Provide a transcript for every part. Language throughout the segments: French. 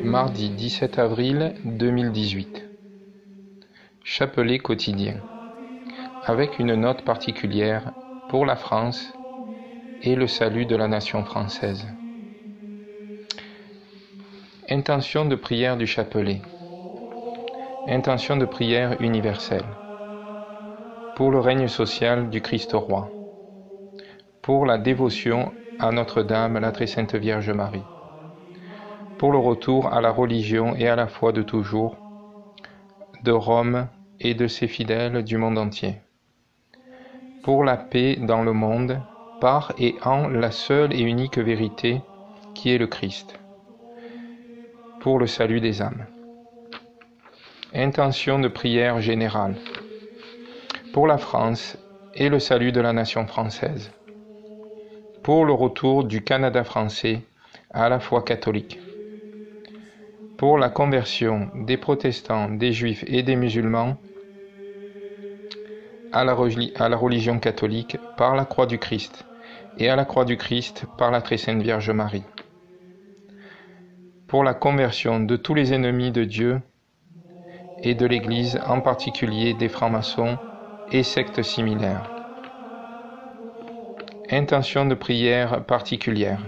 Mardi 17 avril 2018. Chapelet quotidien, avec une note particulière pour la France et le salut de la nation française. Intention de prière du chapelet. Intention de prière universelle. Pour le règne social du Christ roi. Pour la dévotion à Notre-Dame, la très sainte Vierge Marie. Pour le retour à la religion et à la foi de toujours, de Rome et de ses fidèles du monde entier. Pour la paix dans le monde, par et en la seule et unique vérité qui est le Christ. Pour le salut des âmes. Intention de prière générale. Pour la France et le salut de la nation française. Pour le retour du Canada français à la foi catholique. Pour la conversion des protestants, des juifs et des musulmans à la religion catholique par la croix du Christ, et à la croix du Christ par la très sainte Vierge Marie. Pour la conversion de tous les ennemis de Dieu et de l'Église, en particulier des francs-maçons et sectes similaires. Intention de prière particulière.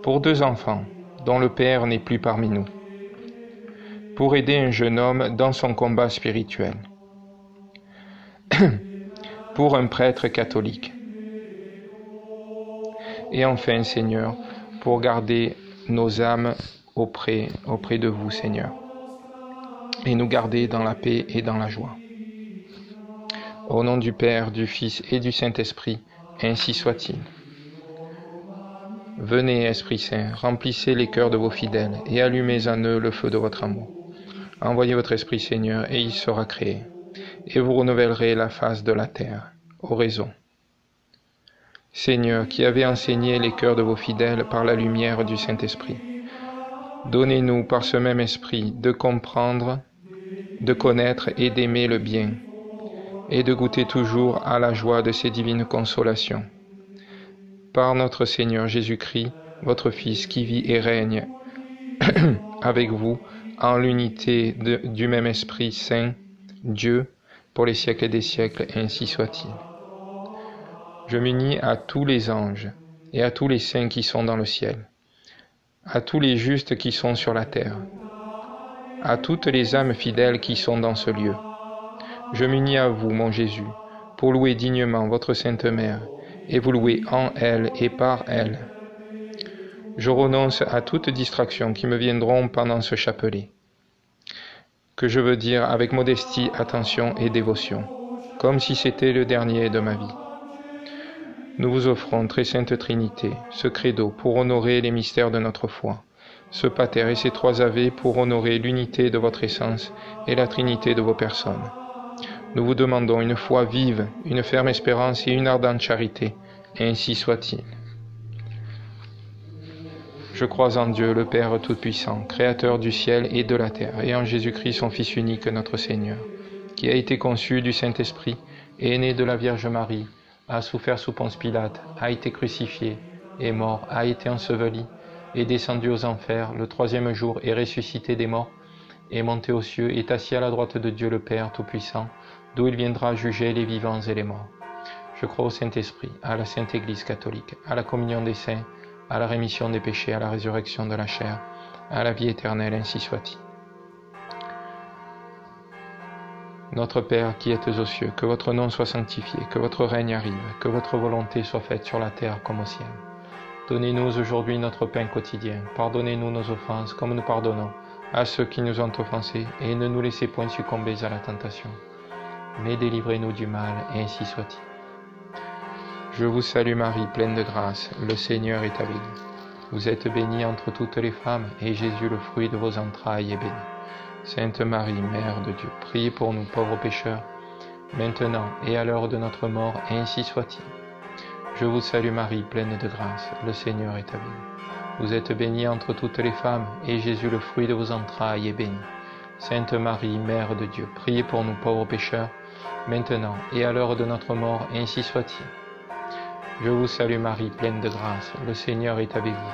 Pour 2 enfants, dont le père n'est plus parmi nous, pour aider un jeune homme dans son combat spirituel, pour un prêtre catholique, et enfin, Seigneur, pour garder nos âmes auprès de vous, Seigneur, et nous garder dans la paix et dans la joie. Au nom du Père, du Fils et du Saint-Esprit, ainsi soit-il. Venez, Esprit Saint, remplissez les cœurs de vos fidèles et allumez en eux le feu de votre amour. Envoyez votre Esprit, Seigneur, et il sera créé, et vous renouvellerez la face de la terre. Oraison. Seigneur, qui avez enseigné les cœurs de vos fidèles par la lumière du Saint-Esprit, donnez-nous par ce même Esprit de comprendre, de connaître et d'aimer le bien, et de goûter toujours à la joie de ces divines consolations. Par notre Seigneur Jésus-Christ, votre Fils, qui vit et règne avec vous en l'unité du même Esprit Saint, Dieu, pour les siècles des siècles, ainsi soit-il. Je m'unis à tous les anges et à tous les saints qui sont dans le ciel, à tous les justes qui sont sur la terre, à toutes les âmes fidèles qui sont dans ce lieu. Je m'unis à vous, mon Jésus, pour louer dignement votre Sainte Mère, et vous louer en elle et par elle. Je renonce à toute distraction qui me viendront pendant ce chapelet, que je veux dire avec modestie, attention et dévotion, comme si c'était le dernier de ma vie. Nous vous offrons, très sainte Trinité, ce credo pour honorer les mystères de notre foi, ce pater et ces 3 ave pour honorer l'unité de votre essence et la trinité de vos personnes. Nous vous demandons une foi vive, une ferme espérance et une ardente charité, ainsi soit-il. Je crois en Dieu, le Père Tout-Puissant, Créateur du ciel et de la terre, et en Jésus-Christ, son Fils unique, notre Seigneur, qui a été conçu du Saint-Esprit, est né de la Vierge Marie, a souffert sous Ponce Pilate, a été crucifié, est mort, a été enseveli, est descendu aux enfers, le 3e jour est ressuscité des morts, est monté aux cieux, est assis à la droite de Dieu le Père Tout-Puissant, d'où il viendra juger les vivants et les morts. Je crois au Saint-Esprit, à la Sainte Église catholique, à la communion des saints, à la rémission des péchés, à la résurrection de la chair, à la vie éternelle, ainsi soit-il. Notre Père qui êtes aux cieux, que votre nom soit sanctifié, que votre règne arrive, que votre volonté soit faite sur la terre comme au ciel. Donnez-nous aujourd'hui notre pain quotidien. Pardonnez-nous nos offenses, comme nous pardonnons à ceux qui nous ont offensés, et ne nous laissez point succomber à la tentation, mais délivrez-nous du mal, et ainsi soit-il. Je vous salue Marie, pleine de grâce, le Seigneur est avec vous. Vous êtes bénie entre toutes les femmes, et Jésus, le fruit de vos entrailles, est béni. Sainte Marie, Mère de Dieu, priez pour nous pauvres pécheurs, maintenant et à l'heure de notre mort, et ainsi soit-il. Je vous salue Marie, pleine de grâce, le Seigneur est avec vous. Vous êtes bénie entre toutes les femmes, et Jésus, le fruit de vos entrailles, est béni. Sainte Marie, Mère de Dieu, priez pour nous pauvres pécheurs, maintenant et à l'heure de notre mort, ainsi soit-il. Je vous salue Marie, pleine de grâce, le Seigneur est avec vous.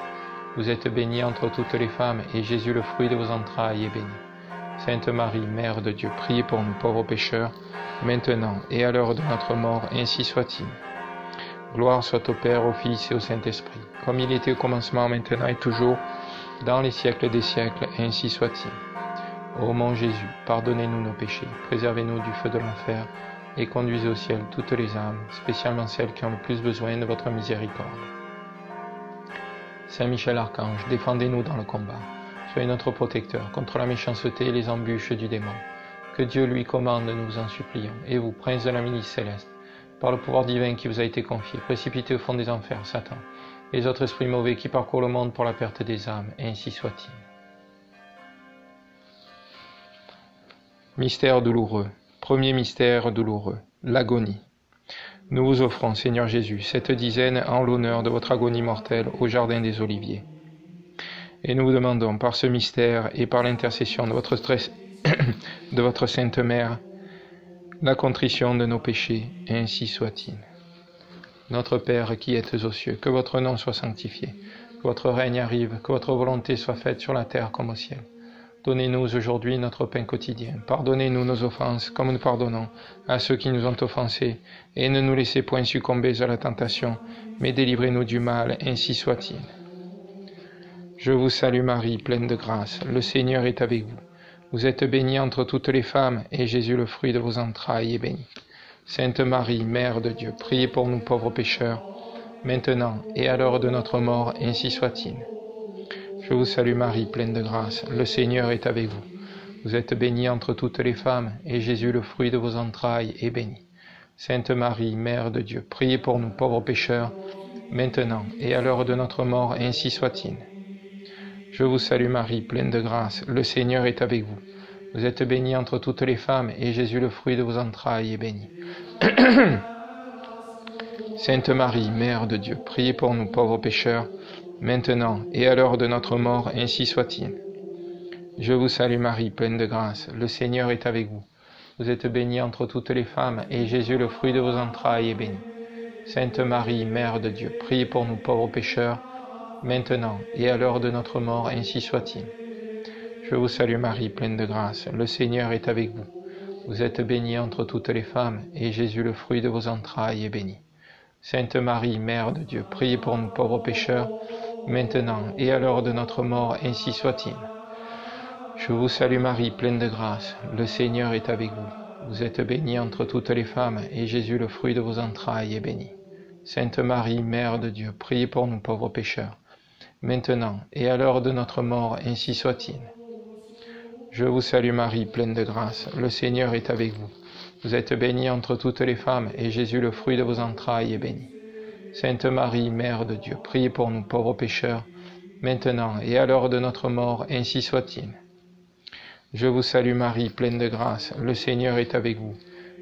Vous êtes bénie entre toutes les femmes, et Jésus, le fruit de vos entrailles, est béni. Sainte Marie, Mère de Dieu, priez pour nous pauvres pécheurs, maintenant et à l'heure de notre mort, ainsi soit-il. Gloire soit au Père, au Fils et au Saint-Esprit, comme il était au commencement, maintenant et toujours, dans les siècles des siècles, ainsi soit-il. Ô mon Jésus, pardonnez-nous nos péchés, préservez-nous du feu de l'enfer, et conduisez au ciel toutes les âmes, spécialement celles qui ont le plus besoin de votre miséricorde. Saint Michel Archange, défendez-nous dans le combat. Soyez notre protecteur contre la méchanceté et les embûches du démon. Que Dieu lui commande, nous vous en supplions. Et vous, prince de la milice céleste, par le pouvoir divin qui vous a été confié, précipitez au fond des enfers Satan et les autres esprits mauvais qui parcourent le monde pour la perte des âmes, ainsi soit-il. Mystère douloureux. Premier mystère douloureux, l'agonie. Nous vous offrons, Seigneur Jésus, cette dizaine en l'honneur de votre agonie mortelle au Jardin des Oliviers. Et nous vous demandons, par ce mystère et par l'intercession de votre Sainte Mère, la contrition de nos péchés, ainsi soit-il. Notre Père qui êtes aux cieux, que votre nom soit sanctifié, que votre règne arrive, que votre volonté soit faite sur la terre comme au ciel. Donnez-nous aujourd'hui notre pain quotidien. Pardonnez-nous nos offenses, comme nous pardonnons à ceux qui nous ont offensés, et ne nous laissez point succomber à la tentation, mais délivrez-nous du mal, ainsi soit-il. Je vous salue Marie, pleine de grâce, le Seigneur est avec vous. Vous êtes bénie entre toutes les femmes, et Jésus, le fruit de vos entrailles, est béni. Sainte Marie, Mère de Dieu, priez pour nous pauvres pécheurs, maintenant et à l'heure de notre mort, ainsi soit-il. Je vous salue Marie, pleine de grâce, le Seigneur est avec vous. Vous êtes bénie entre toutes les femmes, et Jésus, le fruit de vos entrailles, est béni. Sainte Marie, Mère de Dieu, priez pour nous pauvres pécheurs, maintenant et à l'heure de notre mort, ainsi soit-il. Je vous salue Marie, pleine de grâce, le Seigneur est avec vous. Vous êtes bénie entre toutes les femmes, et Jésus, le fruit de vos entrailles, est béni. Sainte Marie, Mère de Dieu, priez pour nous pauvres pécheurs, maintenant et à l'heure de notre mort, ainsi soit-il. Je vous salue Marie, pleine de grâce, le Seigneur est avec vous. Vous êtes bénie entre toutes les femmes, et Jésus, le fruit de vos entrailles, est béni. Sainte Marie, Mère de Dieu, priez pour nous pauvres pécheurs, maintenant et à l'heure de notre mort, ainsi soit-il. Je vous salue Marie, pleine de grâce, le Seigneur est avec vous. Vous êtes bénie entre toutes les femmes, et Jésus, le fruit de vos entrailles, est béni. Sainte Marie, Mère de Dieu, priez pour nous pauvres pécheurs, maintenant et à l'heure de notre mort, ainsi soit-il. Je vous salue Marie, pleine de grâce, le Seigneur est avec vous. Vous êtes bénie entre toutes les femmes, et Jésus, le fruit de vos entrailles, est béni. Sainte Marie, Mère de Dieu, priez pour nous pauvres pécheurs, maintenant et à l'heure de notre mort, ainsi soit-il. Je vous salue Marie, pleine de grâce, le Seigneur est avec vous. Vous êtes bénie entre toutes les femmes, et Jésus, le fruit de vos entrailles, est béni. Sainte Marie, Mère de Dieu, priez pour nous pauvres pécheurs, maintenant et à l'heure de notre mort, ainsi soit-il. Je vous salue Marie, pleine de grâce, le Seigneur est avec vous.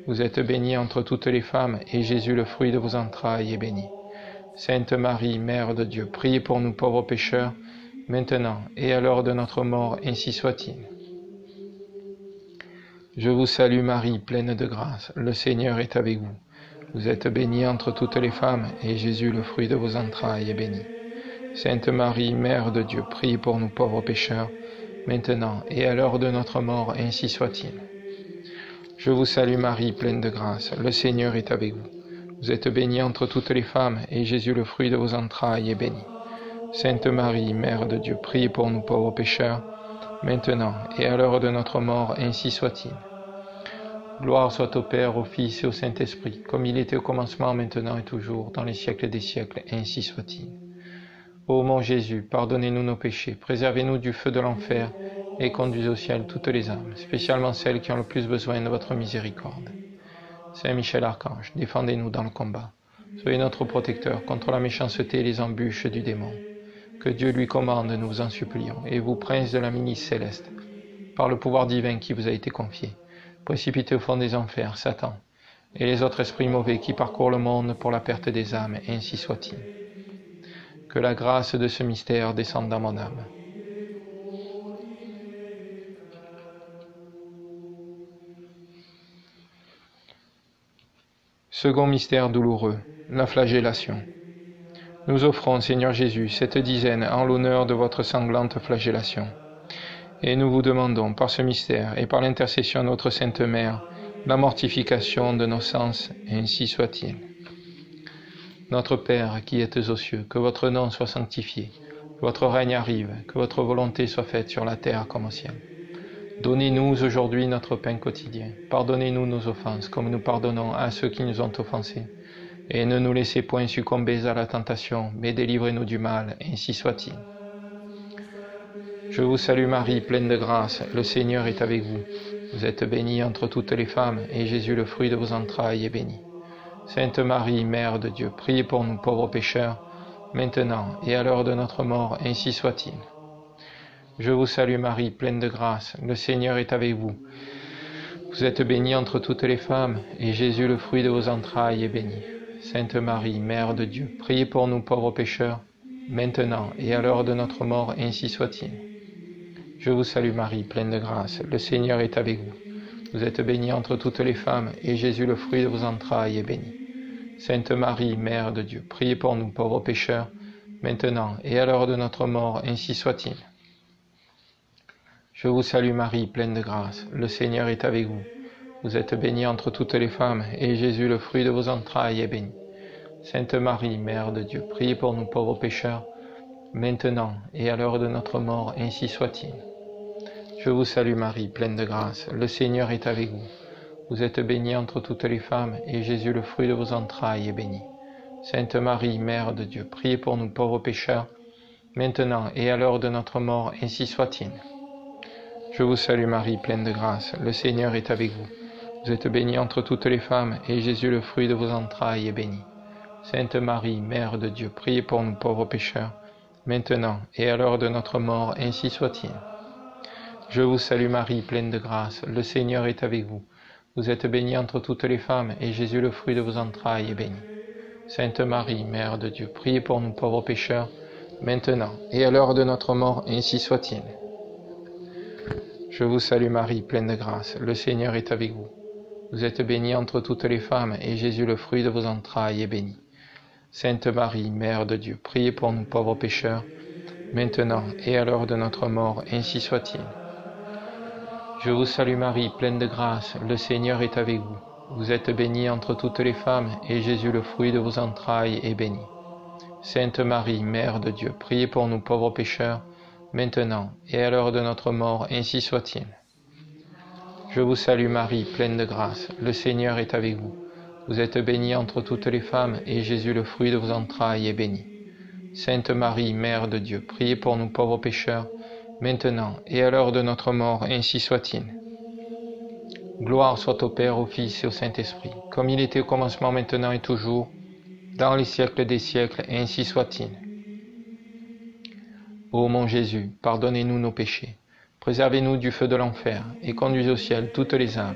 Vous êtes bénie entre toutes les femmes, et Jésus, le fruit de vos entrailles, est béni. Sainte Marie, Mère de Dieu, priez pour nous pauvres pécheurs, maintenant et à l'heure de notre mort, ainsi soit-il. Je vous salue Marie, pleine de grâce, le Seigneur est avec vous. Vous êtes bénie entre toutes les femmes, et Jésus, le fruit de vos entrailles, est béni. Sainte Marie, Mère de Dieu, priez pour nous pauvres pécheurs, maintenant et à l'heure de notre mort, ainsi soit-il. Je vous salue Marie, pleine de grâce, le Seigneur est avec vous. Vous êtes bénie entre toutes les femmes, et Jésus, le fruit de vos entrailles, est béni. Sainte Marie, Mère de Dieu, priez pour nous pauvres pécheurs, maintenant et à l'heure de notre mort, ainsi soit-il. Gloire soit au Père, au Fils et au Saint-Esprit, comme il était au commencement, maintenant et toujours, dans les siècles des siècles, ainsi soit-il. Ô mon Jésus, pardonnez-nous nos péchés, préservez-nous du feu de l'enfer, et conduisez au ciel toutes les âmes, spécialement celles qui ont le plus besoin de votre miséricorde. Saint Michel Archange, défendez-nous dans le combat. Soyez notre protecteur contre la méchanceté et les embûches du démon. Que Dieu lui commande, nous vous en supplions, et vous, prince de la milice céleste, par le pouvoir divin qui vous a été confié, précipitez au fond des enfers Satan et les autres esprits mauvais qui parcourent le monde pour la perte des âmes, ainsi soit-il. Que la grâce de ce mystère descende dans mon âme. Second mystère douloureux, la flagellation. Nous offrons, Seigneur Jésus, cette dizaine en l'honneur de votre sanglante flagellation. Et nous vous demandons, par ce mystère et par l'intercession de notre Sainte Mère, la mortification de nos sens, ainsi soit-il. Notre Père qui êtes aux cieux, que votre nom soit sanctifié, que votre règne arrive, que votre volonté soit faite sur la terre comme au ciel. Donnez-nous aujourd'hui notre pain quotidien. Pardonnez-nous nos offenses, comme nous pardonnons à ceux qui nous ont offensés. Et ne nous laissez point succomber à la tentation, mais délivrez-nous du mal, ainsi soit-il. Je vous salue Marie, pleine de grâce, le Seigneur est avec vous. Vous êtes bénie entre toutes les femmes, et Jésus, le fruit de vos entrailles, est béni. Sainte Marie, Mère de Dieu, priez pour nous pauvres pécheurs, maintenant et à l'heure de notre mort, ainsi soit-il. Je vous salue Marie, pleine de grâce, le Seigneur est avec vous. Vous êtes bénie entre toutes les femmes, et Jésus, le fruit de vos entrailles, est béni. Sainte Marie, Mère de Dieu, priez pour nous pauvres pécheurs, maintenant et à l'heure de notre mort, ainsi soit-il. Je vous salue Marie, pleine de grâce, le Seigneur est avec vous. Vous êtes bénie entre toutes les femmes, et Jésus, le fruit de vos entrailles, est béni. Sainte Marie, Mère de Dieu, priez pour nous pauvres pécheurs, maintenant et à l'heure de notre mort, ainsi soit-il. Je vous salue Marie, pleine de grâce, le Seigneur est avec vous. Vous êtes bénie entre toutes les femmes, et Jésus, le fruit de vos entrailles, est béni. Sainte Marie, Mère de Dieu, priez pour nous pauvres pécheurs, maintenant et à l'heure de notre mort, ainsi soit-il. Je vous salue Marie, pleine de grâce, le Seigneur est avec vous. Vous êtes bénie entre toutes les femmes, et Jésus, le fruit de vos entrailles, est béni. Sainte Marie, Mère de Dieu, priez pour nous pauvres pécheurs, maintenant et à l'heure de notre mort, ainsi soit-il. Je vous salue Marie, pleine de grâce, le Seigneur est avec vous. Vous êtes bénie entre toutes les femmes, et Jésus, le fruit de vos entrailles, est béni. Sainte Marie, Mère de Dieu, priez pour nous pauvres pécheurs, maintenant et à l'heure de notre mort, ainsi soit-il. Je vous salue Marie, pleine de grâce, le Seigneur est avec vous. Vous êtes bénie entre toutes les femmes, et Jésus, le fruit de vos entrailles, est béni. Sainte Marie, Mère de Dieu, priez pour nous pauvres pécheurs, maintenant et à l'heure de notre mort, ainsi soit-il. Je vous salue Marie, pleine de grâce, le Seigneur est avec vous. Vous êtes bénie entre toutes les femmes, et Jésus, le fruit de vos entrailles, est béni. Sainte Marie, Mère de Dieu, priez pour nous pauvres pécheurs, maintenant et à l'heure de notre mort, ainsi soit-il. Je vous salue Marie, pleine de grâce, le Seigneur est avec vous. Vous êtes bénie entre toutes les femmes, et Jésus, le fruit de vos entrailles, est béni. Sainte Marie, Mère de Dieu, priez pour nous pauvres pécheurs, maintenant et à l'heure de notre mort, ainsi soit-il. Je vous salue Marie, pleine de grâce, le Seigneur est avec vous. Vous êtes bénie entre toutes les femmes, et Jésus, le fruit de vos entrailles, est béni. Sainte Marie, Mère de Dieu, priez pour nous pauvres pécheurs, maintenant et à l'heure de notre mort, ainsi soit-il. Gloire soit au Père, au Fils et au Saint-Esprit, comme il était au commencement, maintenant et toujours, dans les siècles des siècles, ainsi soit-il. Ô mon Jésus, pardonnez-nous nos péchés, préservez-nous du feu de l'enfer, et conduisez au ciel toutes les âmes,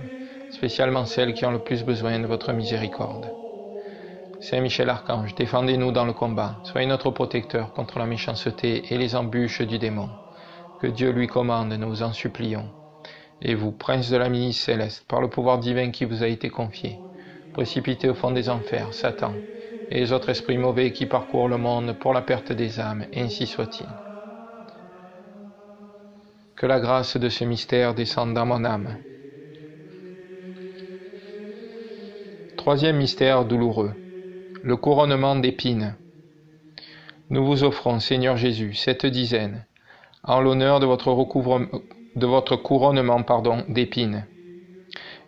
spécialement celles qui ont le plus besoin de votre miséricorde. Saint Michel Archange, défendez-nous dans le combat, soyez notre protecteur contre la méchanceté et les embûches du démon. Que Dieu lui commande, nous vous en supplions. Et vous, prince de la milice céleste, par le pouvoir divin qui vous a été confié, précipitez au fond des enfers Satan et les autres esprits mauvais qui parcourent le monde pour la perte des âmes, ainsi soit-il. Que la grâce de ce mystère descende dans mon âme. Troisième mystère douloureux, le couronnement d'épines. Nous vous offrons, Seigneur Jésus, cette dizaine, en l'honneur de votre couronnement d'épines.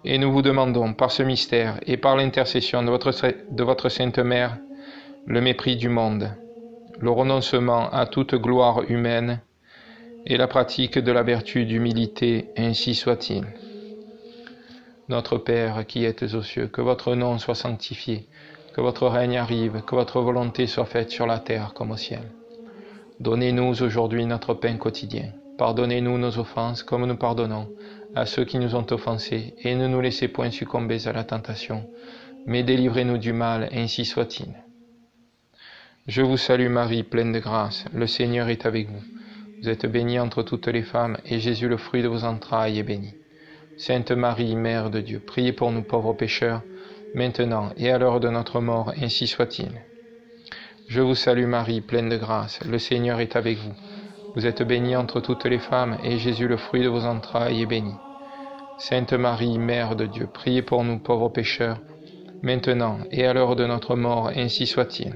Et nous vous demandons, par ce mystère et par l'intercession de votre Sainte Mère, le mépris du monde, le renoncement à toute gloire humaine et la pratique de la vertu d'humilité, ainsi soit-il. Notre Père qui êtes aux cieux, que votre nom soit sanctifié, que votre règne arrive, que votre volonté soit faite sur la terre comme au ciel. Donnez-nous aujourd'hui notre pain quotidien. Pardonnez-nous nos offenses comme nous pardonnons à ceux qui nous ont offensés, et ne nous laissez point succomber à la tentation, mais délivrez-nous du mal, ainsi soit-il. Je vous salue Marie, pleine de grâce, le Seigneur est avec vous. Vous êtes bénie entre toutes les femmes, et Jésus, le fruit de vos entrailles, est béni. Sainte Marie, Mère de Dieu, priez pour nous pauvres pécheurs, maintenant et à l'heure de notre mort, ainsi soit-il. Je vous salue Marie, pleine de grâce, le Seigneur est avec vous. Vous êtes bénie entre toutes les femmes, et Jésus, le fruit de vos entrailles, est béni. Sainte Marie, Mère de Dieu, priez pour nous pauvres pécheurs, maintenant et à l'heure de notre mort, ainsi soit-il.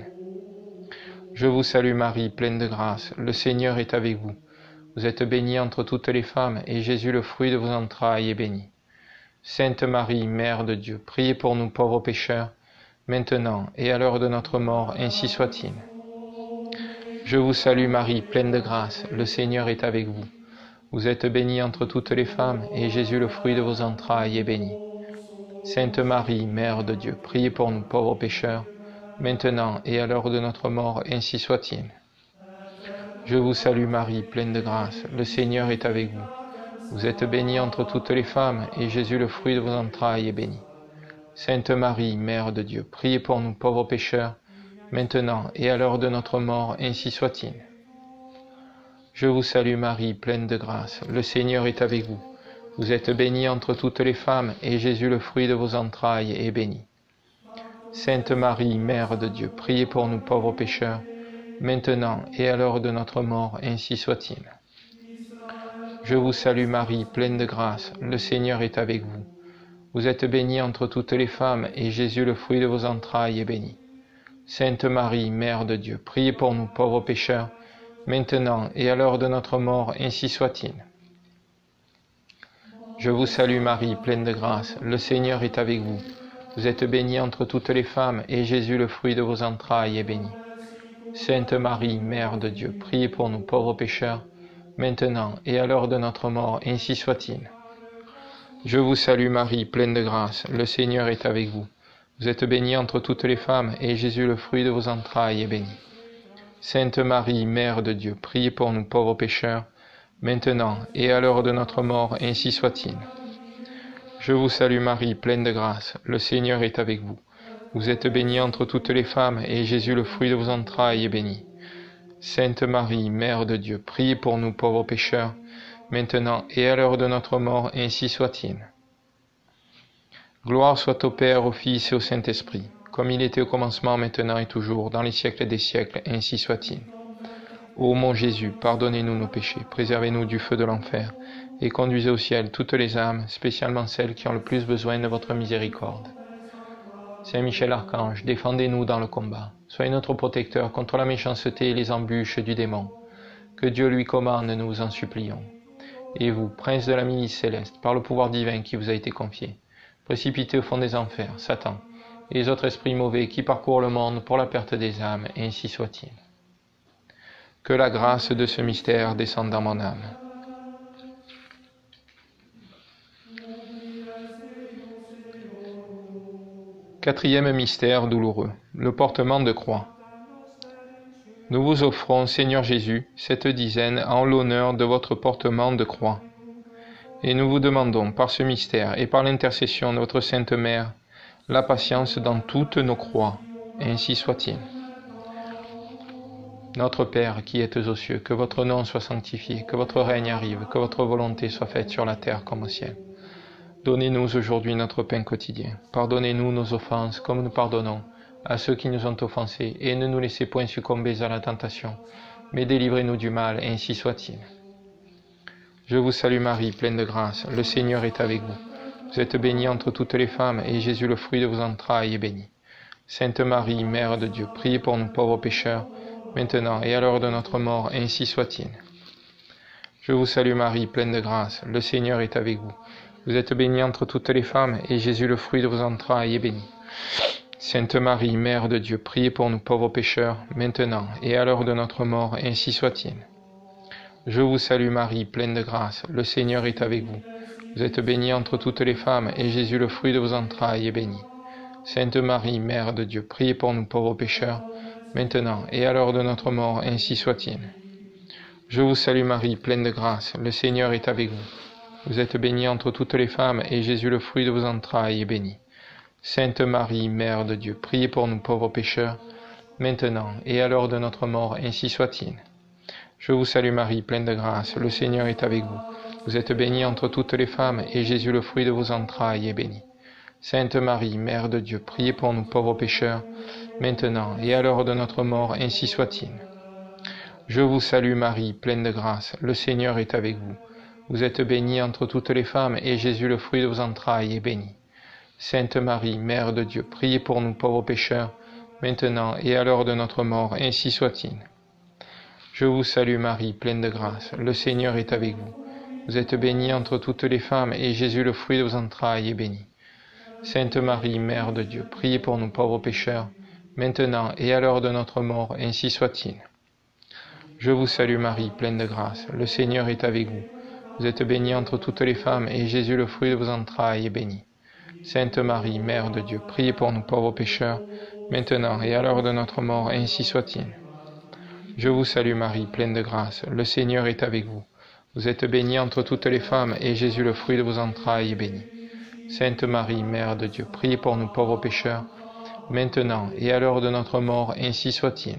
Je vous salue Marie, pleine de grâce, le Seigneur est avec vous. Vous êtes bénie entre toutes les femmes, et Jésus, le fruit de vos entrailles, est béni. Sainte Marie, Mère de Dieu, priez pour nous pauvres pécheurs, maintenant et à l'heure de notre mort, ainsi soit-il. Je vous salue Marie, pleine de grâce, le Seigneur est avec vous. Vous êtes bénie entre toutes les femmes, et Jésus, le fruit de vos entrailles, est béni. Sainte Marie, Mère de Dieu, priez pour nous pauvres pécheurs, maintenant et à l'heure de notre mort, ainsi soit-il. Je vous salue Marie, pleine de grâce, le Seigneur est avec vous. Vous êtes bénie entre toutes les femmes, et Jésus, le fruit de vos entrailles, est béni. Sainte Marie, Mère de Dieu, priez pour nous pauvres pécheurs, maintenant et à l'heure de notre mort, ainsi soit-il. Je vous salue Marie, pleine de grâce, le Seigneur est avec vous. Vous êtes bénie entre toutes les femmes, et Jésus, le fruit de vos entrailles, est béni. Sainte Marie, Mère de Dieu, priez pour nous pauvres pécheurs, maintenant et à l'heure de notre mort, ainsi soit-il. Je vous salue Marie, pleine de grâce, le Seigneur est avec vous. Vous êtes bénie entre toutes les femmes, et Jésus, le fruit de vos entrailles, est béni. Sainte Marie, Mère de Dieu, priez pour nous pauvres pécheurs, maintenant et à l'heure de notre mort, ainsi soit-il. Je vous salue Marie, pleine de grâce, le Seigneur est avec vous. Vous êtes bénie entre toutes les femmes, et Jésus, le fruit de vos entrailles, est béni. Sainte Marie, Mère de Dieu, priez pour nous pauvres pécheurs, maintenant et à l'heure de notre mort, ainsi soit-il. Je vous salue Marie, pleine de grâce, le Seigneur est avec vous. Vous êtes bénie entre toutes les femmes, et Jésus, le fruit de vos entrailles, est béni. Sainte Marie, Mère de Dieu, priez pour nous pauvres pécheurs, maintenant et à l'heure de notre mort, ainsi soit-il. Je vous salue Marie, pleine de grâce, le Seigneur est avec vous. Vous êtes bénie entre toutes les femmes, et Jésus, le fruit de vos entrailles, est béni. Sainte Marie, Mère de Dieu, priez pour nous pauvres pécheurs, maintenant et à l'heure de notre mort, ainsi soit-il. Gloire soit au Père, au Fils et au Saint-Esprit, comme il était au commencement, maintenant et toujours, dans les siècles des siècles, ainsi soit-il. Ô mon Jésus, pardonnez-nous nos péchés, préservez-nous du feu de l'enfer, et conduisez au ciel toutes les âmes, spécialement celles qui ont le plus besoin de votre miséricorde. Saint Michel Archange, défendez-nous dans le combat. Soyez notre protecteur contre la méchanceté et les embûches du démon. Que Dieu lui commande, nous vous en supplions. Et vous, prince de la milice céleste, par le pouvoir divin qui vous a été confié, précipitez au fond des enfers Satan et les autres esprits mauvais qui parcourent le monde pour la perte des âmes, et ainsi soit-il. Que la grâce de ce mystère descende dans mon âme. Quatrième mystère douloureux, le portement de croix. Nous vous offrons, Seigneur Jésus, cette dizaine en l'honneur de votre portement de croix. Et nous vous demandons, par ce mystère et par l'intercession de votre Sainte Mère, la patience dans toutes nos croix, ainsi soit-il. Notre Père qui êtes aux cieux, que votre nom soit sanctifié, que votre règne arrive, que votre volonté soit faite sur la terre comme au ciel. Donnez-nous aujourd'hui notre pain quotidien. Pardonnez-nous nos offenses comme nous pardonnons à ceux qui nous ont offensés, et ne nous laissez point succomber à la tentation, mais délivrez-nous du mal, ainsi soit-il. Je vous salue Marie, pleine de grâce, le Seigneur est avec vous. Vous êtes bénie entre toutes les femmes, et Jésus, le fruit de vos entrailles, est béni. Sainte Marie, Mère de Dieu, priez pour nous pauvres pécheurs, maintenant et à l'heure de notre mort, ainsi soit-il. Je vous salue Marie, pleine de grâce, le Seigneur est avec vous. Vous êtes bénie entre toutes les femmes, et Jésus, le fruit de vos entrailles, est béni. Sainte Marie, Mère de Dieu, priez pour nous pauvres pécheurs, maintenant et à l'heure de notre mort, ainsi soit-il. Je vous salue Marie, pleine de grâce, le Seigneur est avec vous. Vous êtes bénie entre toutes les femmes, et Jésus, le fruit de vos entrailles, est béni. Sainte Marie, Mère de Dieu, priez pour nous pauvres pécheurs, maintenant et à l'heure de notre mort, ainsi soit-il. Je vous salue Marie, pleine de grâce, le Seigneur est avec vous. Vous êtes bénie entre toutes les femmes, et Jésus, le fruit de vos entrailles, est béni. Sainte Marie, Mère de Dieu, priez pour nous pauvres pécheurs, maintenant et à l'heure de notre mort, ainsi soit-il. Je vous salue Marie, pleine de grâce, le Seigneur est avec vous. Vous êtes bénie entre toutes les femmes, et Jésus, le fruit de vos entrailles, est béni. Sainte Marie, Mère de Dieu, priez pour nous pauvres pécheurs, maintenant et à l'heure de notre mort, ainsi soit-il. Je vous salue Marie, pleine de grâce, le Seigneur est avec vous. Vous êtes bénie entre toutes les femmes, et Jésus, le fruit de vos entrailles, est béni. Sainte Marie, Mère de Dieu, priez pour nous pauvres pécheurs, maintenant et à l'heure de notre mort, ainsi soit-il. Je vous salue Marie, pleine de grâce, le Seigneur est avec vous. Vous êtes bénie entre toutes les femmes, et Jésus, le fruit de vos entrailles, est béni. Sainte Marie, Mère de Dieu, priez pour nous pauvres pécheurs, maintenant et à l'heure de notre mort, ainsi soit-il. Je vous salue Marie, pleine de grâce, le Seigneur est avec vous. Vous êtes bénie entre toutes les femmes, et Jésus, le fruit de vos entrailles, est béni. Sainte Marie, Mère de Dieu, priez pour nous pauvres pécheurs, maintenant et à l'heure de notre mort, ainsi soit-il. Je vous salue Marie, pleine de grâce, le Seigneur est avec vous. Vous êtes bénie entre toutes les femmes, et Jésus, le fruit de vos entrailles, est béni. Sainte Marie, Mère de Dieu, priez pour nous pauvres pécheurs, maintenant et à l'heure de notre mort, ainsi soit-il.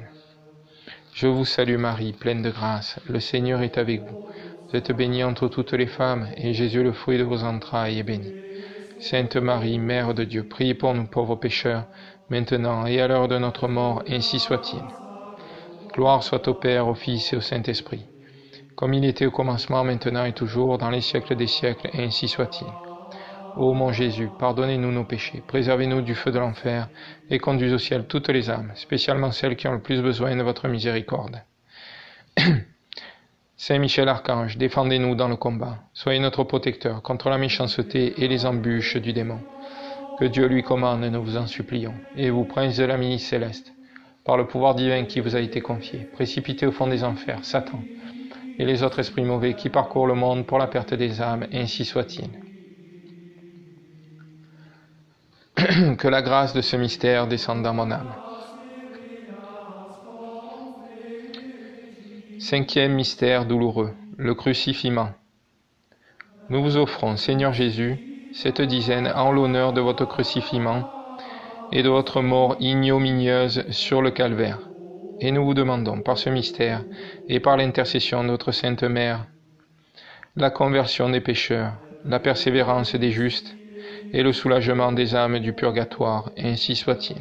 Je vous salue Marie, pleine de grâce, le Seigneur est avec vous. Vous êtes bénie entre toutes les femmes, et Jésus, le fruit de vos entrailles, est béni. Sainte Marie, Mère de Dieu, priez pour nous pauvres pécheurs, maintenant et à l'heure de notre mort, ainsi soit-il. Gloire soit au Père, au Fils et au Saint-Esprit, comme il était au commencement, maintenant et toujours, dans les siècles des siècles, et ainsi soit-il. Ô mon Jésus, pardonnez-nous nos péchés, préservez-nous du feu de l'enfer, et conduisez au ciel toutes les âmes, spécialement celles qui ont le plus besoin de votre miséricorde. Saint Michel Archange, défendez-nous dans le combat, soyez notre protecteur contre la méchanceté et les embûches du démon. Que Dieu lui commande, nous vous en supplions, et vous, prince de la milice céleste, par le pouvoir divin qui vous a été confié, précipitez au fond des enfers Satan et les autres esprits mauvais qui parcourent le monde pour la perte des âmes, ainsi soit-il. Que la grâce de ce mystère descende dans mon âme. Cinquième mystère douloureux, le crucifiement. Nous vous offrons, Seigneur Jésus, cette dizaine en l'honneur de votre crucifiement et de votre mort ignominieuse sur le calvaire. Et nous vous demandons, par ce mystère et par l'intercession de notre Sainte Mère, la conversion des pécheurs, la persévérance des justes et le soulagement des âmes du purgatoire, ainsi soit-il.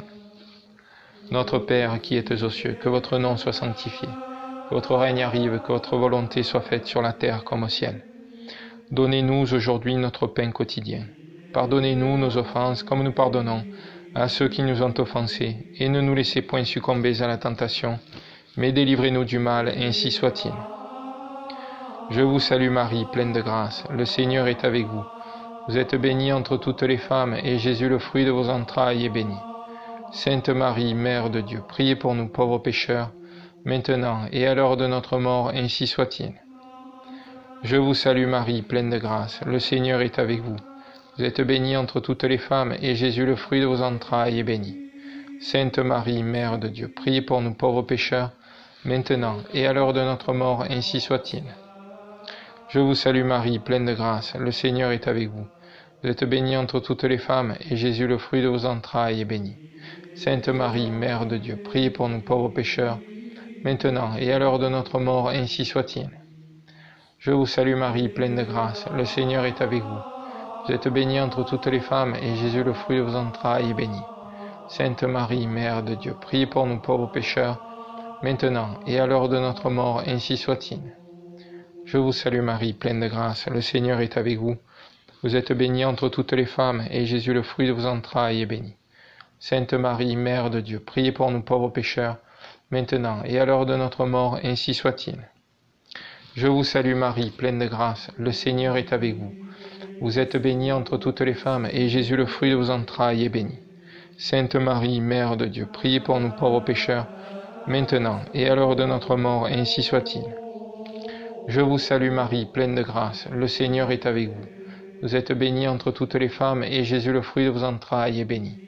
Notre Père qui êtes aux cieux, que votre nom soit sanctifié, que votre règne arrive, que votre volonté soit faite sur la terre comme au ciel. Donnez-nous aujourd'hui notre pain quotidien. Pardonnez-nous nos offenses comme nous pardonnons à ceux qui nous ont offensés, et ne nous laissez point succomber à la tentation, mais délivrez-nous du mal, ainsi soit-il. Je vous salue Marie, pleine de grâce, le Seigneur est avec vous. Vous êtes bénie entre toutes les femmes, et Jésus, le fruit de vos entrailles, est béni. Sainte Marie, Mère de Dieu, priez pour nous pauvres pécheurs, maintenant et à l'heure de notre mort, ainsi soit-il. Je vous salue Marie, pleine de grâce, le Seigneur est avec vous. Vous êtes bénie entre toutes les femmes, et Jésus, le fruit de vos entrailles, est béni. Sainte Marie, Mère de Dieu, priez pour nous pauvres pécheurs, maintenant et à l'heure de notre mort, ainsi soit-il. Je vous salue Marie, pleine de grâce, le Seigneur est avec vous. Vous êtes bénie entre toutes les femmes, et Jésus, le fruit de vos entrailles, est béni. Sainte Marie, Mère de Dieu, priez pour nous pauvres pécheurs, maintenant et à l'heure de notre mort, ainsi soit-il. Je vous salue Marie, pleine de grâce, le Seigneur est avec vous. Vous êtes bénie entre toutes les femmes, et Jésus, le fruit de vos entrailles, est béni. Sainte Marie, Mère de Dieu, priez pour nous pauvres pécheurs, maintenant et à l'heure de notre mort, ainsi soit-il. Je vous salue Marie, pleine de grâce, le Seigneur est avec vous. Vous êtes bénie entre toutes les femmes, et Jésus, le fruit de vos entrailles, est béni. Sainte Marie, Mère de Dieu, priez pour nous pauvres pécheurs, maintenant et à l'heure de notre mort, ainsi soit-il. Je vous salue Marie, pleine de grâce, le Seigneur est avec vous. Vous êtes bénie entre toutes les femmes, et Jésus, le fruit de vos entrailles, est béni. Sainte Marie, Mère de Dieu, priez pour nous pauvres pécheurs, maintenant et à l'heure de notre mort, ainsi soit-il. Je vous salue Marie, pleine de grâce, le Seigneur est avec vous. Vous êtes bénie entre toutes les femmes, et Jésus, le fruit de vos entrailles, est béni.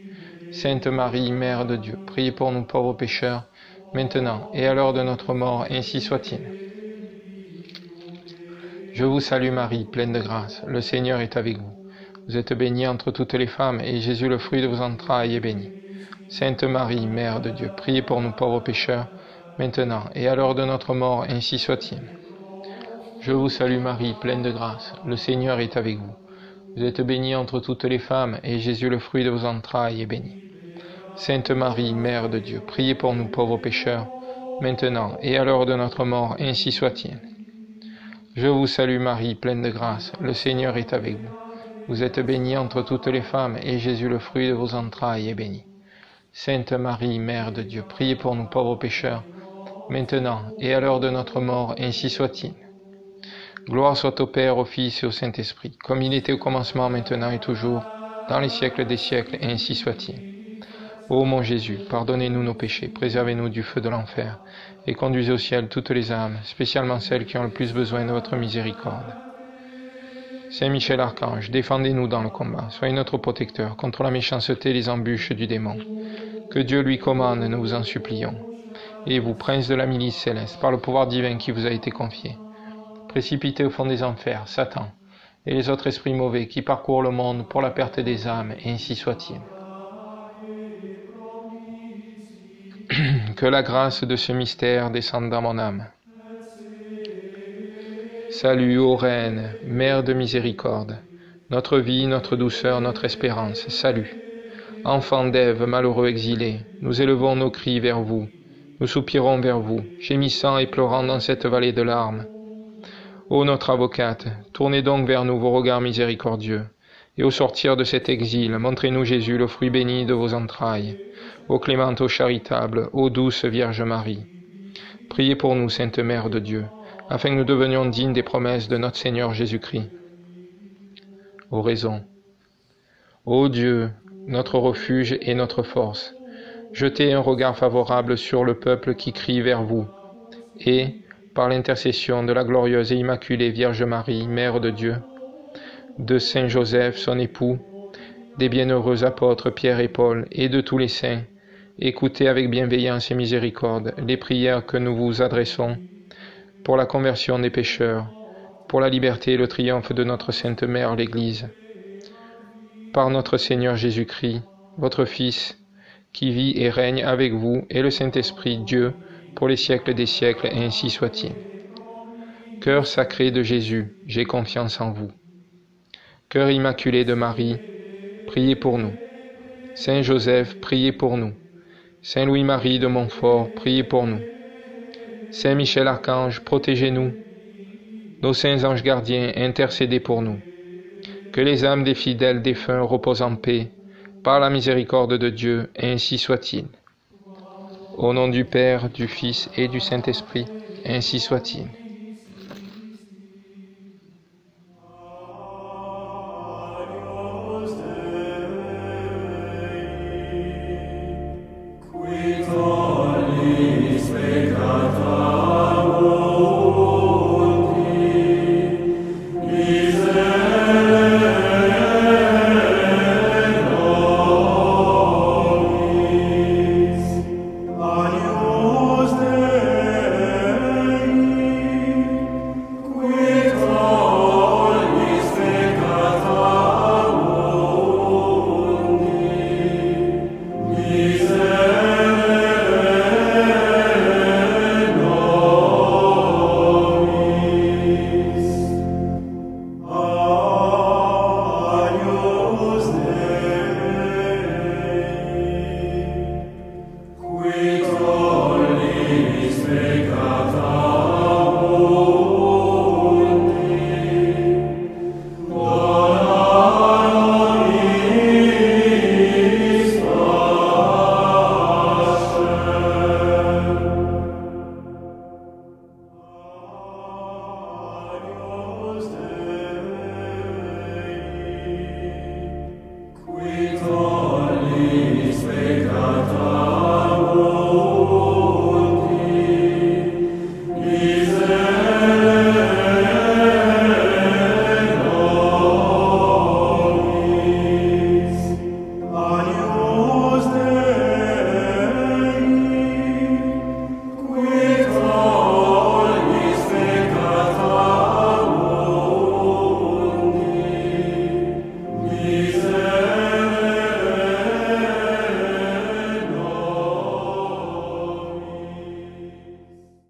Sainte Marie, Mère de Dieu, priez pour nous pauvres pécheurs, maintenant et à l'heure de notre mort, ainsi soit-il. Je vous salue Marie, pleine de grâce, le Seigneur est avec vous. Vous êtes bénie entre toutes les femmes, et Jésus, le fruit de vos entrailles, est béni. Sainte Marie, Mère de Dieu, priez pour nous pauvres pécheurs, maintenant et à l'heure de notre mort, ainsi soit-il. Je vous salue Marie, pleine de grâce, le Seigneur est avec vous. Vous êtes bénie entre toutes les femmes, et Jésus, le fruit de vos entrailles, est béni. Sainte Marie, Mère de Dieu, priez pour nous pauvres pécheurs, maintenant et à l'heure de notre mort, ainsi soit-il. Je vous salue Marie, pleine de grâce, le Seigneur est avec vous. Vous êtes bénie entre toutes les femmes, et Jésus, le fruit de vos entrailles, est béni. Sainte Marie, Mère de Dieu, priez pour nous pauvres pécheurs, maintenant et à l'heure de notre mort, ainsi soit-il. Gloire soit au Père, au Fils et au Saint-Esprit, comme il était au commencement, maintenant et toujours, dans les siècles des siècles, ainsi soit-il. Ô mon Jésus, pardonnez-nous nos péchés, préservez-nous du feu de l'enfer, et conduisez au ciel toutes les âmes, spécialement celles qui ont le plus besoin de votre miséricorde. Saint Michel Archange, défendez-nous dans le combat, soyez notre protecteur contre la méchanceté et les embûches du démon. Que Dieu lui commande, nous vous en supplions. Et vous, prince de la milice céleste, par le pouvoir divin qui vous a été confié, précipitez au fond des enfers Satan et les autres esprits mauvais qui parcourent le monde pour la perte des âmes, et ainsi soit-il. Que la grâce de ce mystère descende dans mon âme. Salut, ô Reine, Mère de miséricorde, notre vie, notre douceur, notre espérance, salut. Enfants d'Ève, malheureux exilés, nous élevons nos cris vers vous, nous soupirons vers vous, gémissant et pleurant dans cette vallée de larmes. Ô notre avocate, tournez donc vers nous vos regards miséricordieux, et au sortir de cet exil, montrez-nous Jésus, le fruit béni de vos entrailles. Ô clémente, ô charitable, ô douce Vierge Marie. Priez pour nous, Sainte Mère de Dieu, afin que nous devenions dignes des promesses de notre Seigneur Jésus-Christ. Oraison. Ô Dieu, notre refuge et notre force, jetez un regard favorable sur le peuple qui crie vers vous, et, par l'intercession de la glorieuse et immaculée Vierge Marie, Mère de Dieu, de Saint Joseph, son époux, des bienheureux apôtres Pierre et Paul, et de tous les saints, écoutez avec bienveillance et miséricorde les prières que nous vous adressons pour la conversion des pécheurs, pour la liberté et le triomphe de notre Sainte Mère, l'Église. Par notre Seigneur Jésus-Christ, votre Fils, qui vit et règne avec vous, et le Saint-Esprit, Dieu, pour les siècles des siècles, et ainsi soit-il. Cœur sacré de Jésus, j'ai confiance en vous. Cœur immaculé de Marie, priez pour nous. Saint Joseph, priez pour nous. Saint Louis-Marie de Montfort, priez pour nous. Saint Michel Archange, protégez-nous. Nos saints anges gardiens, intercédez pour nous. Que les âmes des fidèles défunts reposent en paix, par la miséricorde de Dieu, ainsi soit-il. Au nom du Père, du Fils et du Saint-Esprit, ainsi soit-il.